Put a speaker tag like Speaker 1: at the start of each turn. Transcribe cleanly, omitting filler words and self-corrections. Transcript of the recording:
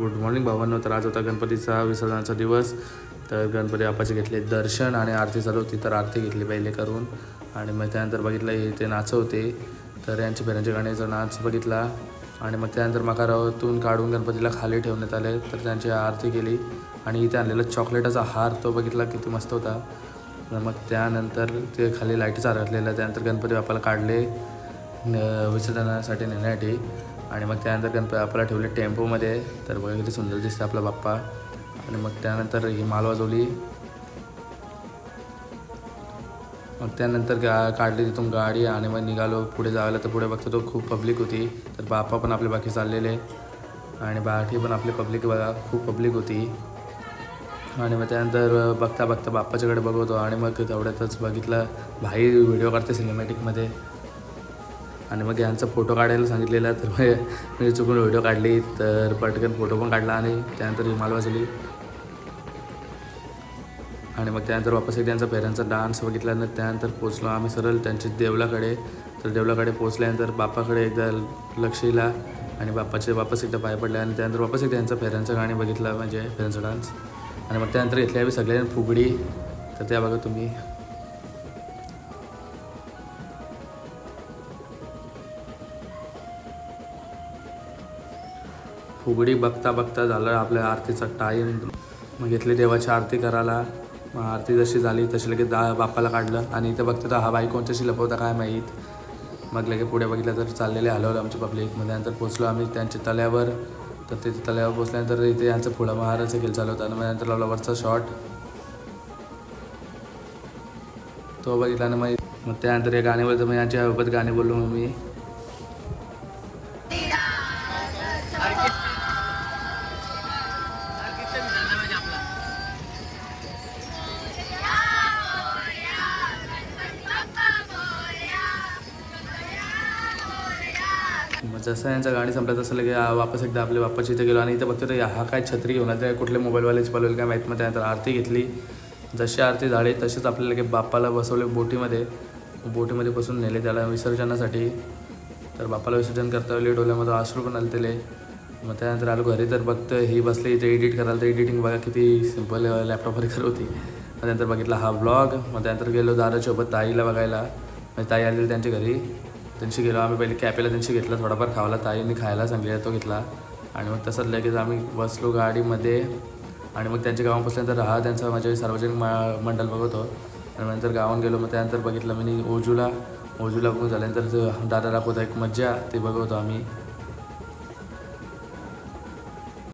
Speaker 1: Good morning भावांनो. तर आज होता गणपतीचा विसर्जनाचा दिवस. तर गणपती बाप्पाचे घेतले दर्शन आणि आरती चालू होती. तर आरती घेतली पहिले करून आणि मग त्यानंतर बघितलं इथे नाचवते. तर यांची फेऱ्यांच्या गाण्याचा नाच बघितला आणि मग त्यानंतर मकारातून काढून गणपतीला खाली ठेवण्यात आले. तर त्यांची आरती केली आणि इथे आणलेला चॉकलेटाचा हार तो बघितला किती मस्त होता. मग त्यानंतर ते खाली लाईटचा घातलेला. त्यानंतर गणपती बाप्पाला काढले विसर्जनासाठी नेण्यासाठी आणि मग त्यानंतर गणपती बाप्पाला ठेवले टेम्पोमध्ये. तर बघा किती सुंदर दिसतं आपला बाप्पा. आणि मग त्यानंतर ही माल वाजवली. मग त्यानंतर काढली तिथून गाडी आणि मग निघालो पुढे जायला. तर पुढे बघतो तो खूप पब्लिक होती. तर बाप्पा पण आपले बाकी चाललेले आणि बाकी पण आपली पब्लिक बघा खूप पब्लिक होती. आणि मग त्यानंतर बघता बघता बाप्पाच्याकडे बघतो आणि मग तेवढ्यातच बघितलं भाई व्हिडिओ काढते सिनेमॅटिकमध्ये आणि मग यांचा फोटो काढायला सांगितलेला. तर मी चुकून व्हिडिओ काढली. तर पटकन फोटो पण काढला आणि त्यानंतर ही माल वाजवली आणि मग त्यानंतर वापस एक त्यांचा फेऱ्यांचा डान्स बघितल्यानंतर त्यानंतर पोचलो आम्ही सरळ त्यांच्या देवलाकडे. तर देवलाकडे पोचल्यानंतर बाप्पाकडे एकदा लक्ष दिला आणि बाप्पाचे वापस एकदा पाय पडले आणि त्यानंतर वापस एक त्यांचं फेऱ्यांचं गाणी बघितलं म्हणजे फेऱ्यांचा डान्स. आणि मग त्यानंतर घेतली आम्ही सगळ्यांनी फुगडी. तर त्या बघा तुम्ही फुगडी बघता बघता झालं आपल्या आरतीचा टाईम. मग घेतली देवाची आरती करायला. मग आरती जशी झाली तशी लगेच बाप्पाला काढलं आणि इथं बघतो तर हा बाई कोणच्याशी लपवता काय माहीत. मग लगेच पुढे बघितलं तर चाललेले हलवलं आमची पब्लिक. मग त्यानंतर पोचलो आम्ही त्यांच्या तल्यावर. तर ते तल्यावर पोचल्यानंतर इथे यांचं पुढं महाराजचा खेळ चालू होता आणि मग नंतर लावला वरचा शॉट तो बघितला आणि मग त्यानंतर हे गाणे बोलतो. मग यांच्याबाबत गाणे बोललो मग मी. मग जसं यांचं गाणी संपलं तसं लगे वापस एकदा आपल्या बाप्पाच्या इथे गेलो आणि इथं बघतो तर हा काय छत्री घेऊन आहे कुठले मोबाईलवालेच पालवेल काय माहीत. मग त्यानंतर आरती घेतली. जशी आरती झाली तसेच आपल्याला लगे बाप्पाला बसवले बोटीमध्ये बसून नेले त्याला विसर्जनासाठी. तर बाप्पाला विसर्जन करता वेळी डोल्यामध्ये अश्रू पण आले त्याले. मग त्यानंतर आलो घरी. तर बघतं ही बसली इथे एडिट करायला. तर एडिटिंग बघा किती सिम्पल लॅपटॉपवर करत होती. मग त्यानंतर बघितला हा ब्लॉग. मग त्यानंतर गेलो दादासोबत ताईला बघायला. म्हणजे ताई आलेली त्यांच्या घरी. त्यांची गेलो आम्ही पहिले कॅपेला त्यांची घेतला थोडाफार खावाला. ताईंनी खायला सांगलेला तो घेतला आणि मग तसंच लगेच आम्ही बसलो गाडीमध्ये आणि मग त्यांच्या गावात बसल्यानंतर हा त्यांचा म्हणजे सार्वजनिक मंडळ बघतो आणि नंतर गावात गेलो. मग त्यानंतर बघितलं मी ओजूला बघून झाल्यानंतर दादा दाखवतो एक मज्जा ते बघवतो आम्ही.